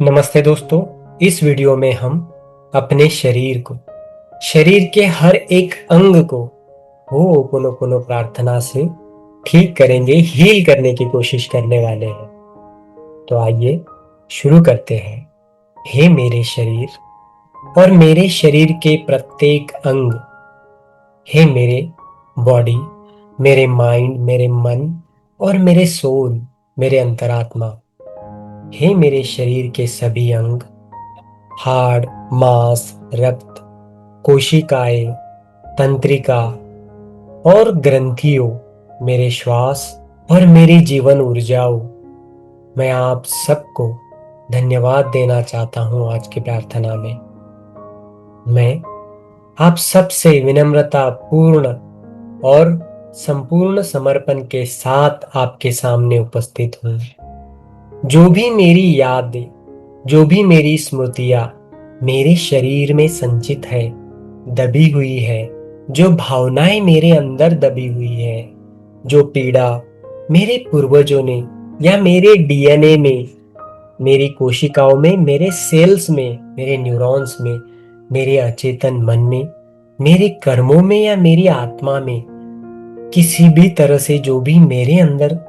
नमस्ते दोस्तों। इस वीडियो में हम अपने शरीर के हर एक अंग को होओपोनोपोनो प्रार्थना से ठीक करेंगे, हील करने की कोशिश करने वाले हैं। तो आइए शुरू करते हैं। हे मेरे शरीर और मेरे शरीर के प्रत्येक अंग, हे मेरे बॉडी, मेरे माइंड, मेरे मन और मेरे सोल, मेरे अंतरात्मा, हे मेरे शरीर के सभी अंग, हाड़, मांस, रक्त, कोशिकाएं, तंत्रिका और ग्रंथियों, मेरे श्वास और मेरी जीवन ऊर्जाओं, मैं आप सबको धन्यवाद देना चाहता हूं। आज की प्रार्थना में मैं आप सबसे विनम्रता पूर्ण और संपूर्ण समर्पण के साथ आपके सामने उपस्थित हूं। जो भी मेरी यादें, जो भी मेरी स्मृतियां मेरे शरीर में संचित है, दबी हुई है, जो भावनाएं मेरे अंदर दबी हुई है, जो पीड़ा मेरे पूर्वजों ने या मेरे डीएनए में, मेरी कोशिकाओं में, मेरे सेल्स में, मेरे न्यूरॉन्स में, मेरे अचेतन मन में, मेरे कर्मों में या मेरी आत्मा में किसी भी तरह से जो भी मेरे अंदर,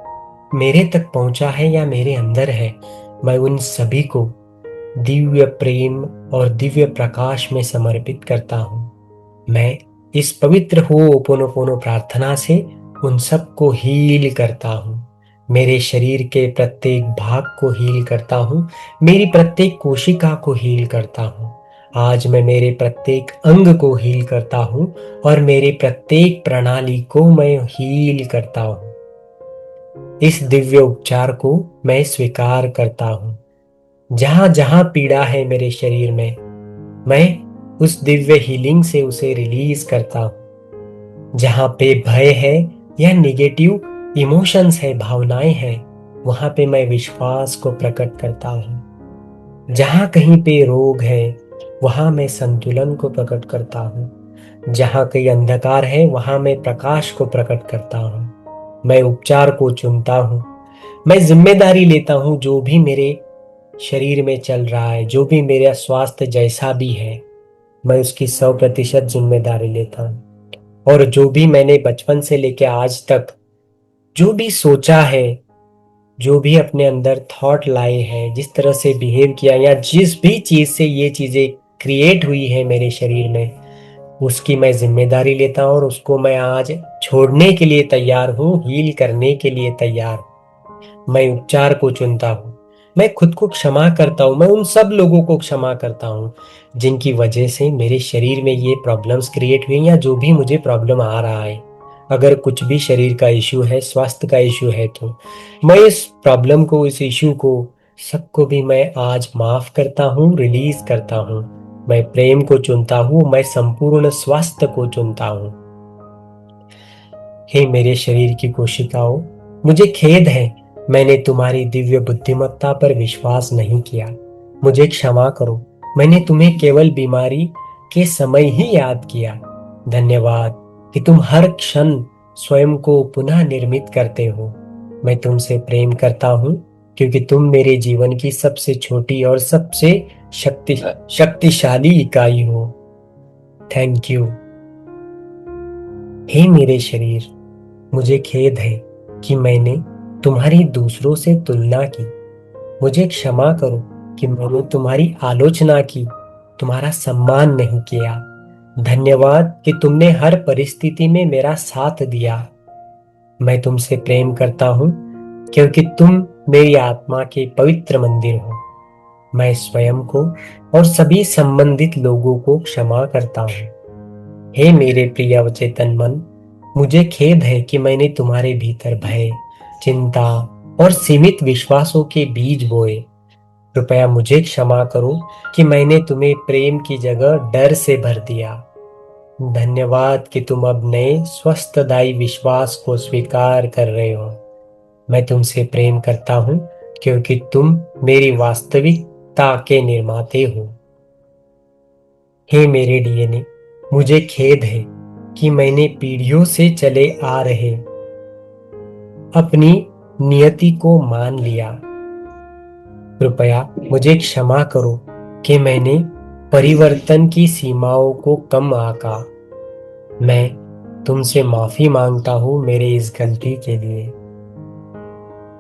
मेरे तक पहुंचा है या मेरे अंदर है, मैं उन सभी को दिव्य प्रेम और दिव्य प्रकाश में समर्पित करता हूँ। मैं इस पवित्र होओपोनोपोनो प्रार्थना से उन सबको हील करता हूँ। मेरे शरीर के प्रत्येक भाग को हील करता हूँ, मेरी प्रत्येक कोशिका को हील करता हूँ। आज मैं मेरे प्रत्येक अंग को हील करता हूँ और मेरी प्रत्येक प्रणाली को मैं हील करता हूँ। इस दिव्य उपचार को मैं स्वीकार करता हूँ। जहां जहां पीड़ा है मेरे शरीर में, मैं उस दिव्य हीलिंग से उसे रिलीज करता हूं। जहां पे भय है या निगेटिव इमोशंस है, भावनाएं हैं, वहां पे मैं विश्वास को प्रकट करता हूं। जहां कहीं पे रोग है, वहां मैं संतुलन को प्रकट करता हूं। जहां कहीं अंधकार है, वहां मैं प्रकाश को प्रकट करता हूं। मैं उपचार को चुनता हूं। मैं जिम्मेदारी लेता हूं। जो भी मेरे शरीर में चल रहा है, जो भी मेरा स्वास्थ्य जैसा भी है, मैं उसकी 100% जिम्मेदारी लेता हूँ। और जो भी मैंने बचपन से लेकर आज तक जो भी सोचा है, जो भी अपने अंदर थॉट लाए हैं, जिस तरह से बिहेव किया या जिस भी चीज से ये चीजें क्रिएट हुई है मेरे शरीर में, उसकी मैं जिम्मेदारी लेता हूँ और उसको मैं आज छोड़ने के लिए तैयार हूँ, हील करने के लिए तैयार हूँ। मैं उपचार को चुनता हूँ। मैं खुद को क्षमा करता हूँ। मैं उन सब लोगों को क्षमा करता हूँ जिनकी वजह से मेरे शरीर में ये प्रॉब्लम्स क्रिएट हुई या जो भी मुझे प्रॉब्लम आ रहा है। अगर कुछ भी शरीर का इशू है, स्वास्थ्य का इशू है, तो मैं इस प्रॉब्लम को, इस इशू को, सबको भी मैं आज माफ करता हूँ, रिलीज करता हूँ। मैं प्रेम को चुनता हूँ। मैं संपूर्ण स्वास्थ्य को चुनता हूँ। हे मेरे शरीर की कोशिकाओं, मुझे खेद है, मैंने तुम्हारी दिव्य बुद्धिमत्ता पर विश्वास नहीं किया। मुझे क्षमा करो। मैंने तुम्हें केवल बीमारी के समय ही याद किया। धन्यवाद कि तुम हर क्षण स्वयं को पुनः निर्मित करते हो। मैं तुमसे प्रेम करता हूँ क्योंकि तुम मेरे जीवन की सबसे छोटी और सबसे शक्तिशाली इकाई हो। Thank you. हे मेरे शरीर, मुझे खेद है कि मैंने तुम्हारी दूसरों से तुलना की। मुझे क्षमा करो कि मैंने तुम्हारी आलोचना की, तुम्हारा सम्मान नहीं किया। धन्यवाद कि तुमने हर परिस्थिति में मेरा साथ दिया। मैं तुमसे प्रेम करता हूँ क्योंकि तुम मेरी आत्मा के पवित्र मंदिर हो। मैं स्वयं को और सभी संबंधित लोगों को क्षमा करता हूँ। हे मेरे प्रिय अवचेतन मन, मुझे खेद है कि मैंने तुम्हारे भीतर भय, चिंता और सीमित विश्वासों के बीज बोए। कृपया मुझे क्षमा करो कि मैंने तुम्हें प्रेम की जगह डर से भर दिया। धन्यवाद कि तुम अब नए स्वस्थदायी विश्वास को स्वीकार कर रहे हो। मैं तुमसे प्रेम करता हूँ क्योंकि तुम मेरी वास्तविकता के निर्माते हो। हे मेरे डीएनए, मुझे खेद है कि मैंने पीढ़ियों से चले आ रहे अपनी नियति को मान लिया। कृपया मुझे क्षमा करो कि मैंने परिवर्तन की सीमाओं को कम आंका। मैं तुमसे माफी मांगता हूँ मेरे इस गलती के लिए।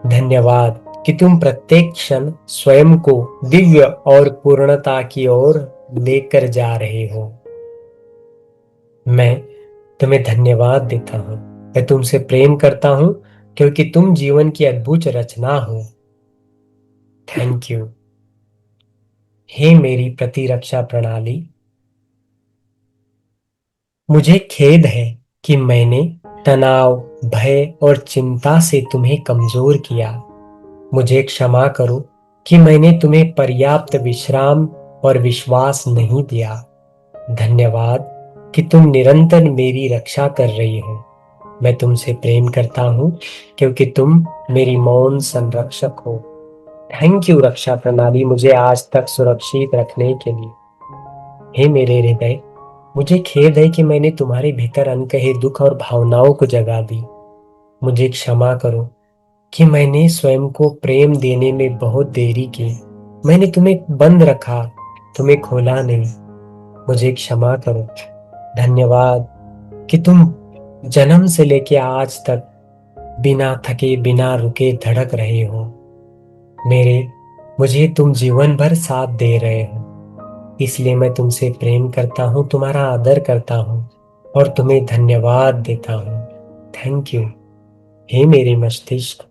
धन्यवाद कि तुम प्रत्येक क्षण स्वयं को दिव्य और पूर्णता की ओर लेकर जा रहे हो। मैं तुम्हें धन्यवाद देता हूँ। मैं तुमसे प्रेम करता हूँ क्योंकि तुम जीवन की अद्भुत रचना हो। Thank you. हे मेरी प्रतिरक्षा प्रणाली, मुझे खेद है कि मैंने तनाव, भय और चिंता से तुम्हें कमजोर किया। मुझे क्षमा करो कि मैंने तुम्हें पर्याप्त विश्राम और विश्वास नहीं दिया। धन्यवाद कि तुम निरंतर मेरी रक्षा कर रही हो। मैं तुमसे प्रेम करता हूँ क्योंकि तुम मेरी मौन संरक्षक हो। थैंक यू रक्षा प्रणाली, मुझे आज तक सुरक्षित रखने के लिए। हे मेरे हृदय, मुझे खेद है कि मैंने तुम्हारे भीतर अनकहे दुख और भावनाओं को जगा दी। मुझे क्षमा करो कि मैंने स्वयं को प्रेम देने में बहुत देरी की। मैंने तुम्हें बंद रखा, तुम्हें खोला नहीं। मुझे क्षमा करो। धन्यवाद कि तुम जन्म से लेके आज तक बिना थके, बिना रुके धड़क रहे हो। मेरे मुझे तुम जीवन भर साथ दे रहे हो। इसलिए मैं तुमसे प्रेम करता हूँ, तुम्हारा आदर करता हूँ और तुम्हें धन्यवाद देता हूँ। Thank you. हे मेरे मस्तिष्क,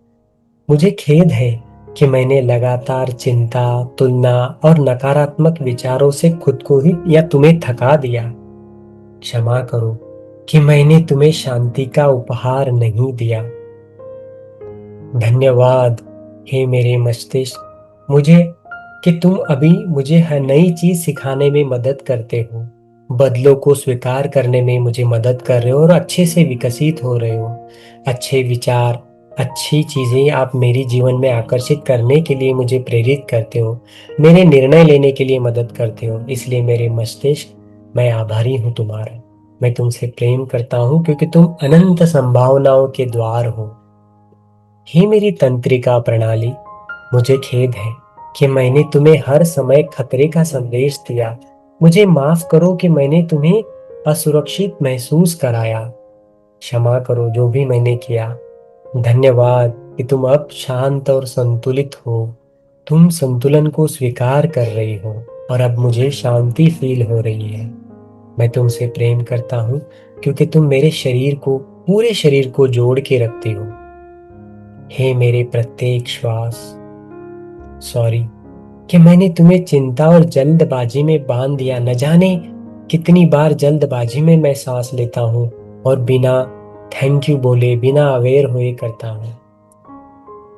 मुझे खेद है कि मैंने लगातार चिंता, तुलना और नकारात्मक विचारों से खुद को ही या तुम्हें थका दिया। क्षमा करो कि मैंने तुम्हें शांति का उपहार नहीं दिया। धन्यवाद हे मेरे मस्तिष्क, मुझे कि तुम अभी मुझे हर नई चीज सिखाने में मदद करते हो। बदलों को स्वीकार करने में मुझे मदद कर रहे हो और अच्छे से विकसित हो रहे हो। अच्छे विचार, अच्छी चीजें आप मेरी जीवन में आकर्षित करने के लिए मुझे प्रेरित करते हो। मेरे निर्णय लेने के लिए मदद करते हो। इसलिए मेरे मस्तिष्क, मैं आभारी हूँ तुम्हारा। मैं तुमसे प्रेम करता हूँ क्योंकि तुम अनंत संभावनाओं के द्वार हो। हे मेरी तंत्रिका प्रणाली, मुझे खेद है कि मैंने तुम्हें हर समय खतरे का संदेश दिया। मुझे माफ करो कि मैंने तुम्हें असुरक्षित महसूस कराया। क्षमा करो जो भी मैंने किया। धन्यवाद कि तुम अब शांत और संतुलित हो। तुम संतुलन को स्वीकार कर रही हो और अब मुझे शांति फील हो रही है। मैं तुमसे प्रेम करता हूँ क्योंकि तुम मेरे शरीर को, पूरे शरीर को जोड़ के रखती हो। हे मेरे प्रत्येक श्वास, सॉरी कि मैंने तुम्हें चिंता और जल्दबाजी में बांध दिया। न जाने कितनी बार जल्दबाजी में मैं सांस लेता हूँ और बिना थैंक यू बोले, बिना अवेयर हुए करता हूँ।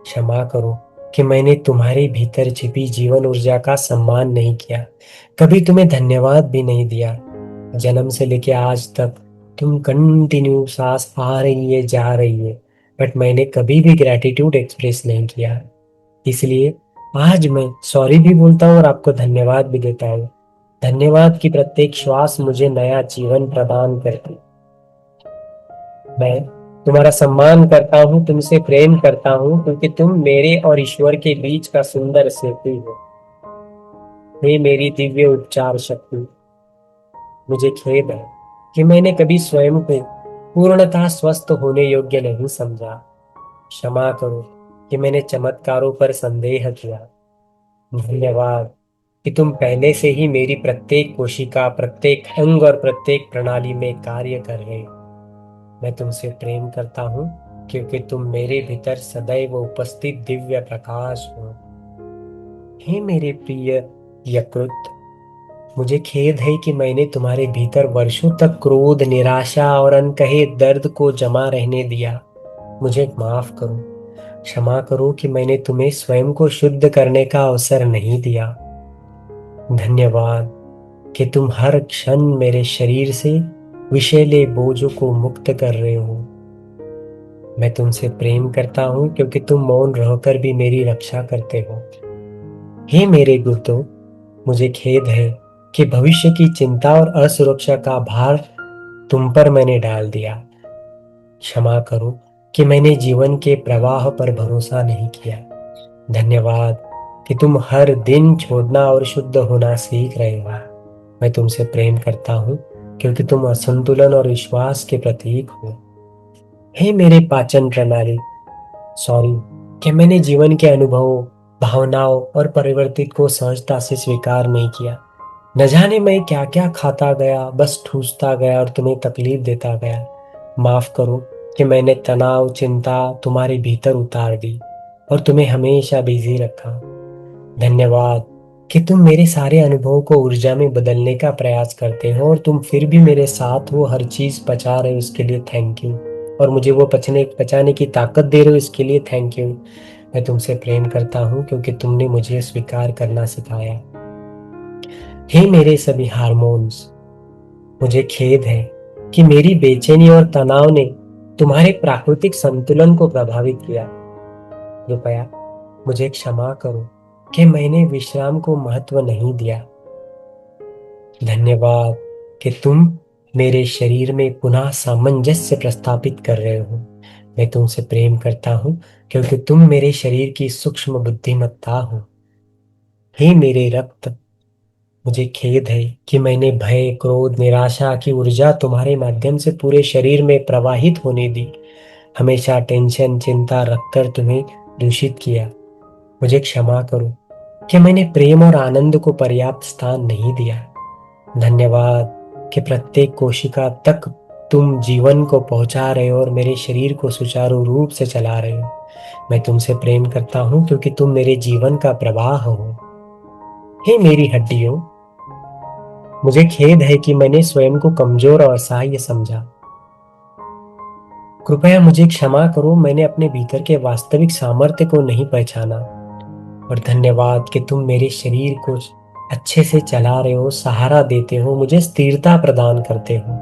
क्षमा करो कि मैंने तुम्हारे भीतर छिपी जीवन ऊर्जा का सम्मान नहीं किया, कभी तुम्हें धन्यवाद भी नहीं दिया। जन्म से लेके आज तक तुम कंटिन्यू सांस आ रही है, जा रही है, बट मैंने कभी भी ग्रैटिट्यूड एक्सप्रेस नहीं किया। इसलिए आज मैं सॉरी भी बोलता हूँ और आपको धन्यवाद भी देता हूँ। धन्यवाद कि प्रत्येक श्वास मुझे नया जीवन प्रदान करती। मैं तुम्हारा सम्मान करता हूँ, तुमसे प्रेम करता हूँ क्योंकि तुम मेरे और ईश्वर के बीच का सुंदर सेतु हो। हे मेरी दिव्य उपचार शक्ति, मुझे खेद है कि मैंने कभी स्वयं को पूर्णतः स्वस्थ होने योग्य नहीं समझा। क्षमा करो कि मैंने चमत्कारों पर संदेह किया। धन्यवाद कि तुम पहले से ही मेरी प्रत्येक कोशिका, प्रत्येक अंग और प्रत्येक प्रणाली में कार्य कर रहे हो। मैं तुमसे प्रेम करता हूँ क्योंकि तुम मेरे भीतर सदैव उपस्थित दिव्य प्रकाश हो। हे मेरे प्रिय यकृत, मुझे खेद है कि मैंने तुम्हारे भीतर वर्षों तक क्रोध, निराशा और अनकहे दर्द को जमा रहने दिया। मुझे माफ करो। क्षमा करो कि मैंने तुम्हें स्वयं को शुद्ध करने का अवसर नहीं दिया। धन्यवाद कि तुम हर क्षण मेरे शरीर से विषैले बोझों को मुक्त कर रहे हो। मैं तुमसे प्रेम करता हूँ क्योंकि तुम मौन रहकर भी मेरी रक्षा करते हो। हे मेरे गुर्दों, मुझे खेद है कि भविष्य की चिंता और असुरक्षा का भार तुम पर मैंने डाल दिया। क्षमा करो कि मैंने जीवन के प्रवाह पर भरोसा नहीं किया। धन्यवाद कि तुम हर दिन छोड़ना और शुद्ध होना सीख रहे हो। मैं तुमसे प्रेम करता हूँ क्योंकि तुम असंतुलन और विश्वास के प्रतीक हो। हे मेरे पाचन प्रणाली, सॉरी कि मैंने जीवन के अनुभवों, भावनाओं और परिवर्तित को सहजता से स्वीकार नहीं किया। न जाने मैं क्या क्या खाता गया, बस ठूसता गया और तुम्हें तकलीफ देता गया। माफ करो कि मैंने तनाव, चिंता तुम्हारे भीतर उतार दी और तुम्हें हमेशा बिजी रखा। धन्यवाद कि तुम मेरे सारे अनुभवों को ऊर्जा में बदलने का प्रयास करते हो और तुम फिर भी मेरे साथ हो, हर चीज पचा रहे हो, इसके लिए थैंक यू। और मुझे वो पचाने की ताकत दे रहे हो, इसके लिए थैंक यू। मैं तुमसे प्रेम करता हूँ क्योंकि तुमने मुझे स्वीकार करना सिखाया। हे मेरे सभी हार्मोन्स, मुझे खेद है कि मेरी बेचैनी और तनाव ने तुम्हारे प्राकृतिक संतुलन को प्रभावित किया। कृपया मुझे क्षमा करो कि मैंने विश्राम को महत्व नहीं दिया। धन्यवाद कि तुम मेरे शरीर में पुनः सामंजस्य प्रस्थापित कर रहे हो। मैं तुमसे प्रेम करता हूँ क्योंकि तुम मेरे शरीर की सूक्ष्म बुद्धिमत्ता हो। हे मेरे रक्त, मुझे खेद है कि मैंने भय, क्रोध, निराशा की ऊर्जा तुम्हारे माध्यम से पूरे शरीर में प्रवाहित होने दी। हमेशा टेंशन, चिंता रखकर तुम्हें दूषित किया। मुझे क्षमा करो कि मैंने प्रेम और आनंद को पर्याप्त स्थान नहीं दिया। धन्यवाद कि प्रत्येक कोशिका तक तुम जीवन को पहुंचा रहे हो और मेरे शरीर को सुचारू रूप से चला रहे हो। मैं तुमसे प्रेम करता हूँ क्योंकि तुम मेरे जीवन का प्रवाह हो। हे मेरी हड्डियों, मुझे खेद है कि मैंने स्वयं को कमजोर और असहाय समझा। कृपया मुझे क्षमा करो, मैंने अपने भीतर के वास्तविक सामर्थ्य को नहीं पहचाना। और धन्यवाद कि तुम मेरे शरीर को अच्छे से चला रहे हो, सहारा देते हो, मुझे स्थिरता प्रदान करते हो।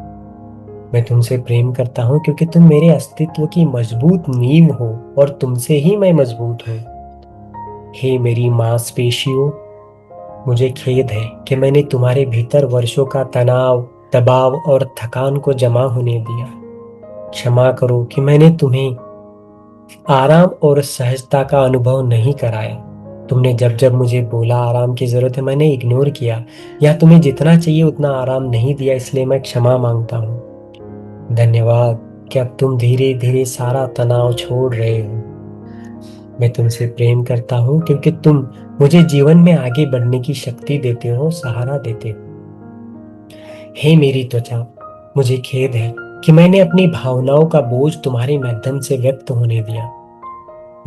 मैं तुमसे प्रेम करता हूँ क्योंकि तुम मेरे अस्तित्व की मजबूत नींव हो और तुमसे ही मैं मजबूत हूँ। हे मेरी मांसपेशियों, मुझे खेद है कि मैंने तुम्हारे भीतर वर्षों का तनाव, दबाव और थकान को जमा होने दिया। क्षमा करो कि मैंने तुम्हें आराम और सहजता का अनुभव नहीं कराया। तुमने जब जब मुझे बोला आराम की जरूरत है, मैंने इग्नोर किया या तुम्हें जितना चाहिए उतना आराम नहीं दिया, इसलिए मैं क्षमा मांगता हूँ। धन्यवाद कि अब तुम धीरे धीरे सारा तनाव छोड़ रहे हो। मैं तुमसे प्रेम करता हूँ क्योंकि तुम मुझे जीवन में आगे बढ़ने की शक्ति देते हो, सहारा देते हो। हे मेरी त्वचा, मुझे खेद है कि मैंने अपनी भावनाओं का बोझ तुम्हारे माध्यम से व्यक्त होने दिया।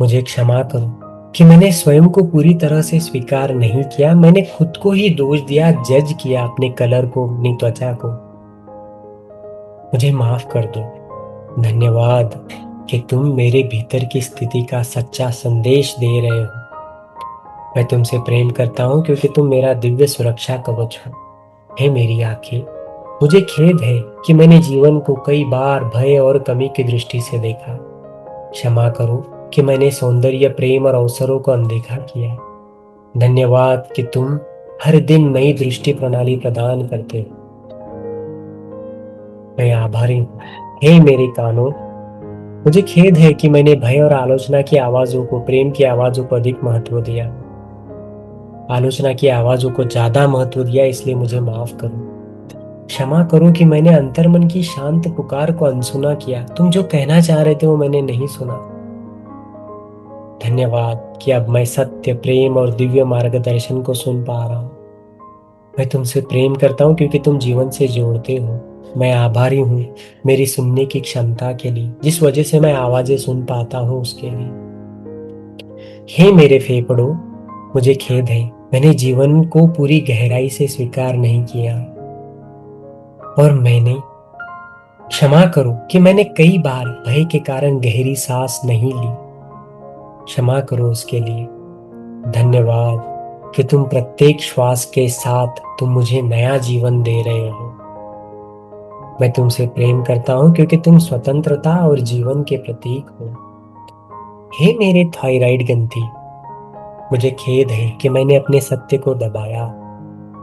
मुझे क्षमा करो कि मैंने स्वयं को पूरी तरह से स्वीकार नहीं किया। मैंने खुद को ही दोष दिया, जज किया अपने कलर को, अपनी त्वचा को। मुझे माफ कर दो। धन्यवाद कि तुम मेरे भीतर की स्थिति का सच्चा संदेश दे रहे हो। मैं तुमसे प्रेम करता हूँ क्योंकि तुम मेरा दिव्य सुरक्षा कवच हो। हे मेरी आंखें, मुझे खेद है कि मैंने जीवन को कई बार भय और कमी की दृष्टि से देखा। क्षमा करो कि मैंने सौंदर्य, प्रेम और अवसरों को अनदेखा किया। धन्यवाद कि तुम हर दिन नई दृष्टि प्रणाली प्रदान करते हो। मैं आभारी हूँ। हे मेरे कानों, मुझे खेद है कि मैंने भय और आलोचना की आवाजों को प्रेम की आवाजों को अधिक महत्व दिया। आलोचना की आवाजों को ज्यादा महत्व दिया, इसलिए मुझे माफ करो। क्षमा करो कि मैंने अंतर्मन की शांत पुकार को अनसुना किया। तुम जो कहना चाह रहे थे वो मैंने नहीं सुना। धन्यवाद कि अब मैं सत्य, प्रेम और दिव्य मार्गदर्शन को सुन पा रहा हूँ। मैं तुमसे प्रेम करता हूँ क्योंकि तुम जीवन से जोड़ते हो। मैं आभारी हूँ मेरी सुनने की क्षमता के लिए, जिस वजह से मैं आवाजें सुन पाता हूँ उसके लिए। हे मेरे फेफड़ों, मुझे खेद है मैंने जीवन को पूरी गहराई से स्वीकार नहीं किया। और मैंने क्षमा करो कि मैंने कई बार भय के कारण गहरी सांस नहीं ली। क्षमा करो उसके लिए। धन्यवाद कि तुम प्रत्येक श्वास के साथ तुम मुझे नया जीवन दे रहे हो। मैं तुमसे प्रेम करता हूँ क्योंकि तुम स्वतंत्रता और जीवन के प्रतीक हो। हे मेरे थायराइड ग्रंथि, मुझे खेद है कि मैंने अपने सत्य को दबाया,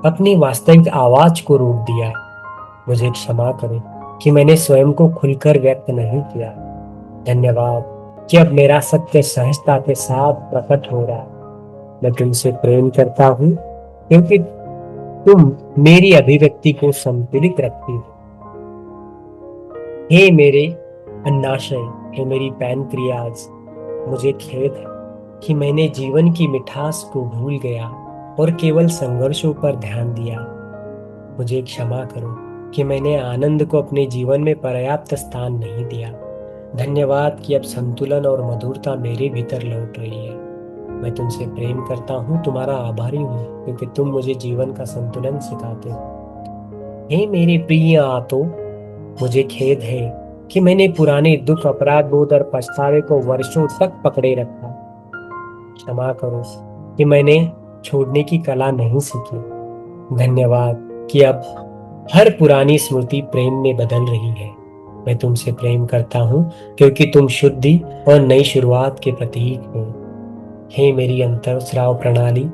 अपनी वास्तविक आवाज को रोक दिया। मुझे क्षमा करो कि मैंने स्वयं को खुलकर व्यक्त नहीं किया। धन्यवाद कि अब मेरा सत्य सहजता के साथ प्रकट हो रहा है। मैं तुमसे प्रेम करता हूँ क्योंकि तुम मेरी अभिव्यक्ति को संतुलित रखती हो। हे मेरे अन्नाशय, हे मेरी पैनक्रियाज, मुझे खेद है कि मैंने जीवन की मिठास को भूल गया और केवल संघर्षों पर ध्यान दिया। मुझे क्षमा करो कि मैंने आनंद को अपने जीवन में पर्याप्त स्थान नहीं दिया। धन्यवाद कि अब संतुलन और मधुरता मेरे भीतर लौट रही है। मैं तुमसे प्रेम करता हूँ, तुम्हारा आभारी हूँ क्योंकि तुम मुझे जीवन का संतुलन सिखाते हो। हे मेरे प्रिय आतो, मुझे खेद है कि मैंने पुराने दुख, अपराध बोध और पछतावे को वर्षों तक पकड़े रखा। क्षमा करो कि मैंने छोड़ने की कला नहीं सीखी। धन्यवाद कि अब हर पुरानी स्मृति प्रेम में बदल रही है। मैं तुमसे प्रेम करता हूँ क्योंकि तुम शुद्धि और नई शुरुआत के प्रतीक हो। हे मेरी अंतःस्राव प्रणाली,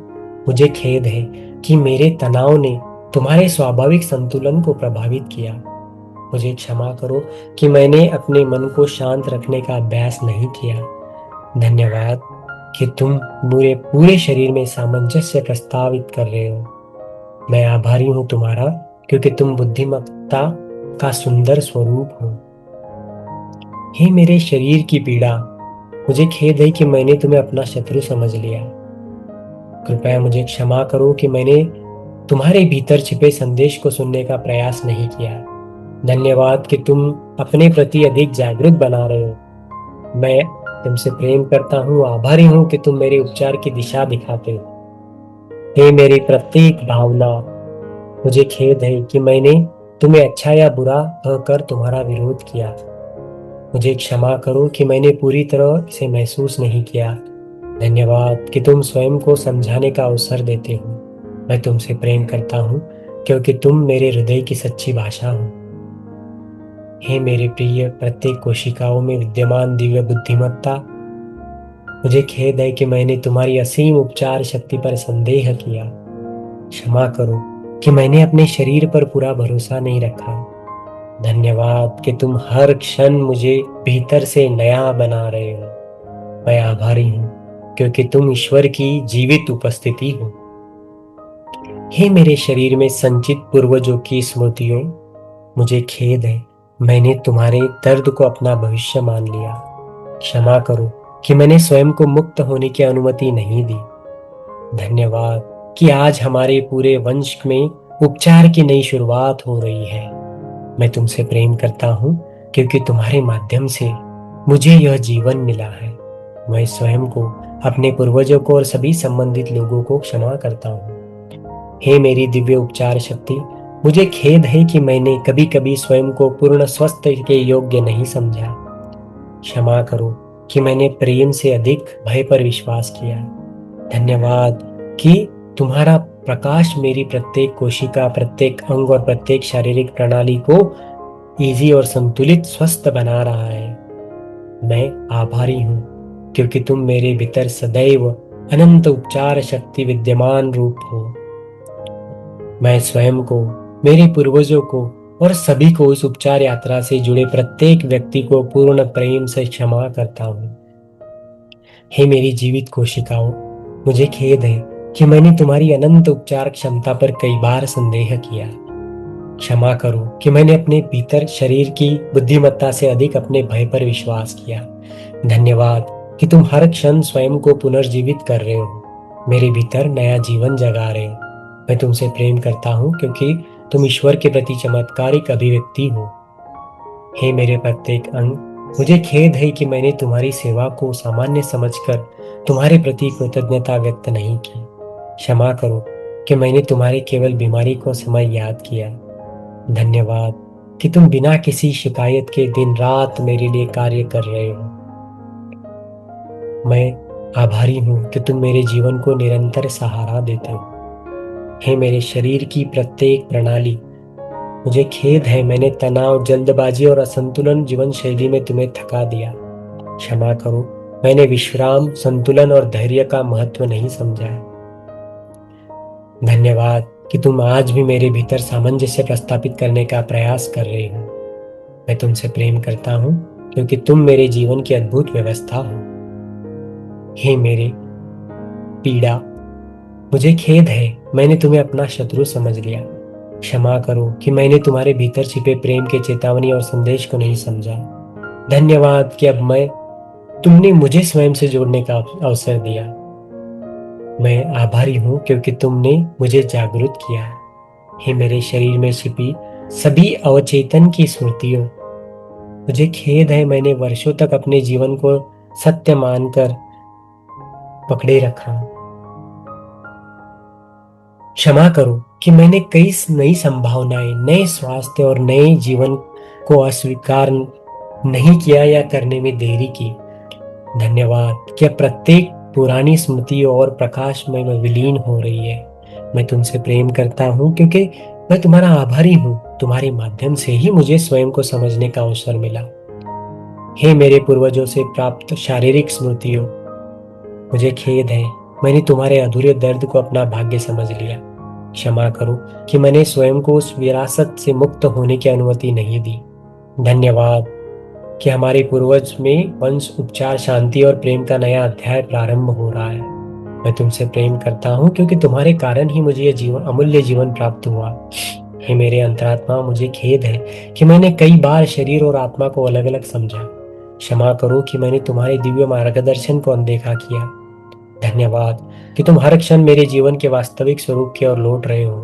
मुझे खेद है कि मेरे तनाव ने तुम्हारे स्वाभाविक संतुलन को प्रभावित किया। मुझे क्षमा करो कि मैंने अपने मन को शांत रखने का अभ्यास नहीं किया। धन्यवाद कि तुम मेरे पूरे शरीर में सामंजस्य प्रस्तावित कर रहे हो। मैं आभारी हूँ तुम्हारा क्योंकि तुम बुद्धिमत्ता का सुंदर स्वरूप हो। हे मेरे शरीर की पीड़ा, मुझे खेद है कि मैंने तुम्हें अपना शत्रु समझ लिया। कृपया मुझे क्षमा करो कि मैंने तुम्हारे भीतर छिपे संदेश को सुनने का प्रयास नहीं किया। धन्यवाद कि तुम अपने प्रति अधिक जागरूक बना रहे हो। मैं तुमसे प्रेम करता हूँ, आभारी हूँ कि तुम मेरे उपचार की दिशा दिखाते हो। हे मेरी प्रत्येक भावना, मुझे खेद है कि मैंने तुम्हें अच्छा या बुरा कहकर तुम्हारा विरोध किया। मुझे क्षमा करो कि मैंने पूरी तरह इसे महसूस नहीं किया। धन्यवाद कि तुम स्वयं को समझाने का अवसर देते हो। मैं तुमसे प्रेम करता हूँ क्योंकि तुम मेरे हृदय की सच्ची भाषा हो। हे मेरे प्रिय प्रत्येक कोशिकाओं में विद्यमान दिव्य बुद्धिमत्ता, मुझे खेद है कि मैंने तुम्हारी असीम उपचार शक्ति पर संदेह किया। क्षमा करो कि मैंने अपने शरीर पर पूरा भरोसा नहीं रखा। धन्यवाद कि तुम हर क्षण मुझे भीतर से नया बना रहे हो। मैं आभारी हूँ क्योंकि तुम ईश्वर की जीवित उपस्थिति हो। हे मेरे शरीर में संचित पूर्वजों की स्मृतियों, मुझे खेद है मैंने तुम्हारे दर्द को अपना भविष्य मान लिया। क्षमा करो कि मैंने स्वयं को मुक्त होने की अनुमति नहीं दी। धन्यवाद कि आज हमारे पूरे वंश में उपचार की नई शुरुआत हो रही है। मैं तुमसे प्रेम करता हूँ क्योंकि तुम्हारे माध्यम से मुझे यह जीवन मिला है। मैं स्वयं को, अपने पूर्वजों को और सभी संबंधित लोगों को क्षमा करता हूँ। हे मेरी दिव्य उपचार शक्ति, मुझे खेद है कि मैंने कभी कभी स्वयं को पूर्ण स्वस्थ के योग्य नहीं समझा। क्षमा करो कि मैंने प्रेम से अधिक भय पर विश्वास किया। धन्यवाद कि तुम्हारा प्रकाश मेरी प्रत्येक कोशिका, प्रत्येक अंग और प्रत्येक शारीरिक प्रणाली को ईजी और संतुलित स्वस्थ बना रहा है। मैं आभारी हूँ क्योंकि तुम मेरे भीतर सदैव अनंत उपचार शक्ति विद्यमान रूप हो। मैं स्वयं को, मेरे पूर्वजों को और सभी को इस उपचार यात्रा से जुड़े प्रत्येक व्यक्ति को पूर्ण प्रेम से क्षमा करता हूँ। हे मेरी जीवित कोशिकाओं, मुझे खेद है कि मैंने तुम्हारी अनंत उपचार क्षमता पर कई बार संदेह किया। क्षमा करो कि मैंने अपने भीतर शरीर की बुद्धिमत्ता से अधिक अपने भय पर विश्वास किया। धन्यवाद कि तुम हर क्षण स्वयं को पुनर्जीवित कर रहे हो, मेरे भीतर नया जीवन जगा रहे हो। मैं तुमसे प्रेम करता हूँ क्योंकि तुम ईश्वर के प्रति चमत्कारिक अभिव्यक्ति हो। हे मेरे प्रत्येक अंग, मुझे खेद है कि मैंने तुम्हारी सेवा को सामान्य समझकर तुम्हारे प्रति कृतज्ञता व्यक्त नहीं की। क्षमा करो कि मैंने तुम्हारे केवल बीमारी को समय याद किया। धन्यवाद कि तुम बिना किसी शिकायत के दिन रात मेरे लिए कार्य कर रहे हो। मैं आभारी हूँ कि तुम मेरे जीवन को निरंतर सहारा देते हो। हे मेरे शरीर की प्रत्येक प्रणाली, मुझे खेद है मैंने तनाव, जल्दबाजी और असंतुलन जीवन शैली में तुम्हें थका दिया। क्षमा करो, मैंने विश्राम, संतुलन और धैर्य का महत्व नहीं समझा है। धन्यवाद कि तुम आज भी मेरे भीतर सामंजस्य प्रस्थापित करने का प्रयास कर रहे हो। मैं तुमसे प्रेम करता हूँ क्योंकि तुम मेरे जीवन की अद्भुत व्यवस्था हो। हे मेरे पीड़ा, मुझे खेद है, मैंने तुम्हें अपना शत्रु समझ लिया। क्षमा करो कि मैंने तुम्हारे भीतर छिपे प्रेम के चेतावनी और संदेश को नहीं समझा। धन्यवाद कि अब तुमने मुझे स्वयं से जोड़ने का अवसर दिया। मैं आभारी हूँ क्योंकि तुमने मुझे जागरूक किया। हे मेरे शरीर में छिपी सभी अवचेतन की स्मृतियों, मुझे खेद है मैंने वर्षों तक अपने जीवन को सत्य मानकर पकड़े रखा। क्षमा करो कि मैंने कई नई संभावनाएं, नए स्वास्थ्य और नए जीवन को अस्वीकार नहीं किया या करने में देरी की। धन्यवाद कि अब प्रत्येक पुरानी स्मृति और प्रकाश में विलीन हो रही है। मैं तुमसे प्रेम करता हूँ क्योंकि मैं तुम्हारा आभारी हूँ। तुम्हारे माध्यम से ही मुझे स्वयं को समझने का अवसर मिला। हे मेरे पूर्वजों से प्राप्त शारीरिक स्मृतियों, मुझे खेद है मैंने तुम्हारे अधूरे दर्द को अपना भाग्य समझ लिया। क्षमा करो कि मैंने स्वयं को उस विरासत से मुक्त होने की अनुमति नहीं दी। धन्यवाद कि हमारे पूर्वज में वंश उपचार, शांति और प्रेम का नया अध्याय प्रारंभ हो रहा है। मैं तुमसे प्रेम करता हूँ क्योंकि तुम्हारे कारण ही मुझे यह जीवन, अमूल्य जीवन प्राप्त हुआ। हे मेरे अंतरात्मा, मुझे खेद है कि मैंने कई बार शरीर और आत्मा को अलग अलग समझा। क्षमा करो कि मैंने तुम्हारे दिव्य मार्गदर्शन को अनदेखा किया। धन्यवाद कि तुम हर क्षण मेरे जीवन के वास्तविक स्वरूप की ओर लौट रहे हो।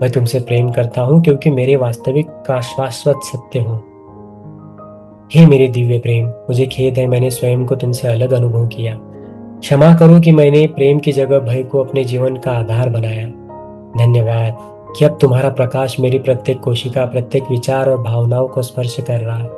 मैं तुमसे प्रेम करता हूँ क्योंकि मेरे वास्तविक का शाश्वत सत्य हो। हे मेरे दिव्य प्रेम, मुझे खेद है मैंने स्वयं को तुमसे अलग अनुभव किया। क्षमा करो कि मैंने प्रेम की जगह भय को अपने जीवन का आधार बनाया। धन्यवाद कि अब तुम्हारा प्रकाश मेरी प्रत्येक कोशिका, प्रत्येक विचार और भावनाओं को स्पर्श कर रहा है।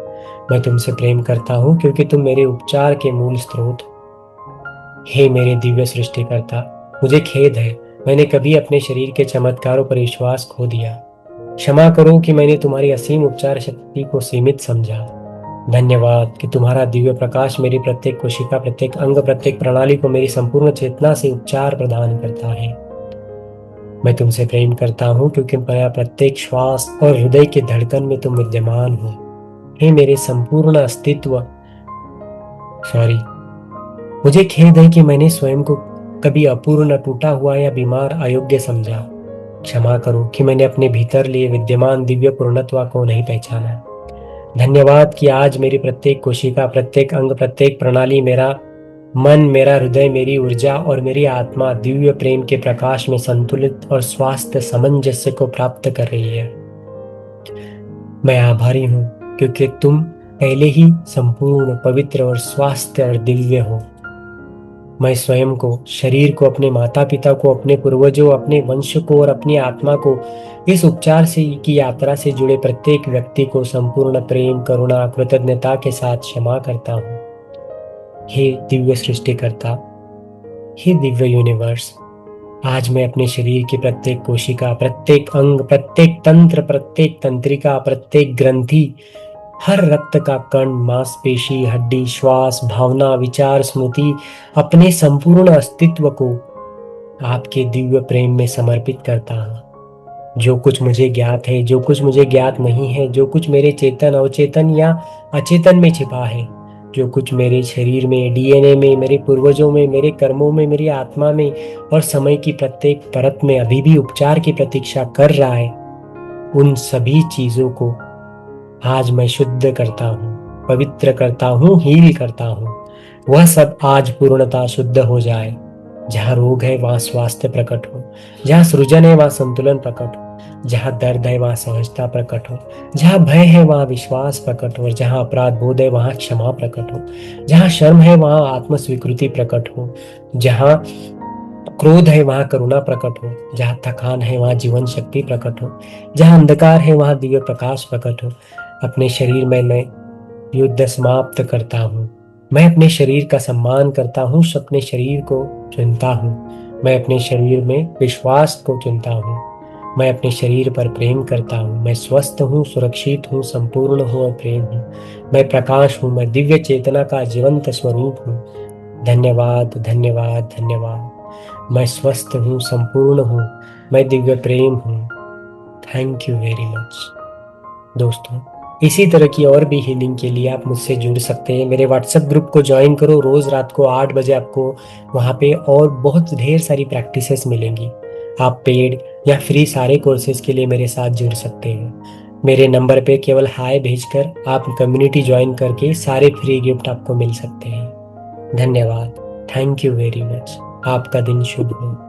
मैं तुमसे प्रेम करता हूँ क्योंकि तुम मेरे उपचार के मूल स्रोत हो। हे मेरे दिव्य सृष्टिकर्ता, मुझे खेद है मैंने कभी अपने शरीर के चमत्कारों पर विश्वास खो दिया। क्षमा करो कि मैंने तुम्हारी असीम उपचार शक्ति को सीमित समझा। धन्यवाद कि तुम्हारा दिव्य प्रकाश मेरी प्रत्येक कोशिका, प्रत्येक अंग, प्रत्येक प्रणाली को मेरी संपूर्ण चेतना से उपचार प्रदान करता है। मैं तुमसे प्रेम करता हूँ क्योंकि मेरा प्रत्येक श्वास और हृदय की धड़कन में तुम विद्यमान हो। हे मेरे संपूर्ण अस्तित्व, मुझे खेद है कि मैंने स्वयं को कभी अपूर्ण, टूटा हुआ या बीमार, अयोग्य समझा। क्षमा करो कि मैंने अपने भीतर लिए विद्यमान दिव्य पूर्णत्व को नहीं पहचाना। धन्यवाद कि आज मेरी प्रत्येक कोशिका, प्रत्येक अंग, प्रत्येक प्रणाली, मेरा मन, मेरा हृदय, मेरी ऊर्जा और मेरी आत्मा दिव्य प्रेम के प्रकाश में संतुलित और स्वास्थ्य सामंजस्य को प्राप्त कर रही है। मैं आभारी हूँ क्योंकि तुम पहले ही संपूर्ण, पवित्र और स्वास्थ्य और दिव्य हो। मैं स्वयं को, शरीर को, अपने माता पिता को, अपने पूर्वजों, अपने वंश को और अपनी आत्मा को, इस उपचार से की यात्रा से जुड़े प्रत्येक व्यक्ति को संपूर्ण प्रेम, करुणा, कृतज्ञता के साथ क्षमा करता हूँ। हे दिव्य सृष्टिकर्ता, हे दिव्य यूनिवर्स, आज मैं अपने शरीर की प्रत्येक कोशिका, प्रत्येक अंग, प्रत्येक तंत्र, प्रत्येक तंत्रिका, प्रत्येक ग्रंथि, हर रक्त का कण, मांसपेशी, हड्डी, श्वास, भावना, विचार, स्मृति, अपने संपूर्ण अस्तित्व को आपके दिव्य प्रेम में समर्पित करता हूँ। जो कुछ मुझे ज्ञात है, जो कुछ मुझे ज्ञात नहीं है, जो कुछ मेरे चेतन, अवचेतन या अचेतन में छिपा है, जो कुछ मेरे शरीर में, डीएनए में, मेरे पूर्वजों में, मेरे कर्मों में, मेरी आत्मा में और समय की प्रत्येक परत में अभी भी उपचार की प्रतीक्षा कर रहा है, उन सभी चीजों को आज मैं शुद्ध करता हूँ, पवित्र करता हूँ, हील करता हूँ। वह सब आज पूर्णतः शुद्ध हो जाए। जहाँ रोग है वहाँ स्वास्थ्य प्रकट हो, जहाँ सृजन है वहाँ संतुलन प्रकट हो, जहाँ दर्द है वहाँ सहजता प्रकट हो, जहाँ भय है वहाँ विश्वास प्रकट हो, जहाँ अपराध बोध है वहाँ क्षमा प्रकट हो, जहाँ शर्म है वहाँ आत्म स्वीकृति प्रकट हो, जहाँ क्रोध है वहाँ करुणा प्रकट हो, जहाँ थकान है वहाँ जीवन शक्ति प्रकट हो, जहाँ अंधकार है वहाँ दिव्य प्रकाश प्रकट हो। अपने शरीर में मैं युद्ध समाप्त करता हूँ। मैं अपने शरीर का सम्मान करता हूँ, अपने शरीर को चुनता हूँ। मैं अपने शरीर में विश्वास को चुनता हूँ। मैं अपने शरीर पर प्रेम करता हूँ। मैं स्वस्थ हूँ, सुरक्षित हूँ, संपूर्ण हूँ और प्रेम हूँ। मैं प्रकाश हूँ, मैं दिव्य चेतना का जीवंत स्वरूप हूँ। धन्यवाद, धन्यवाद, धन्यवाद। मैं स्वस्थ हूँ, संपूर्ण हूँ, मैं दिव्य प्रेम हूँ। Thank you very much. दोस्तों, इसी तरह की और भी हीलिंग के लिए आप मुझसे जुड़ सकते हैं। मेरे व्हाट्सएप ग्रुप को ज्वाइन करो, रोज़ रात को 8 बजे आपको वहाँ पे और बहुत ढेर सारी प्रैक्टिसेस मिलेंगी। आप पेड या फ्री सारे कोर्सेज के लिए मेरे साथ जुड़ सकते हैं। मेरे नंबर पे केवल हाय भेजकर आप कम्युनिटी ज्वाइन करके सारे फ्री गिफ्ट आपको मिल सकते हैं। धन्यवाद। Thank you very much. आपका दिन शुभ हो।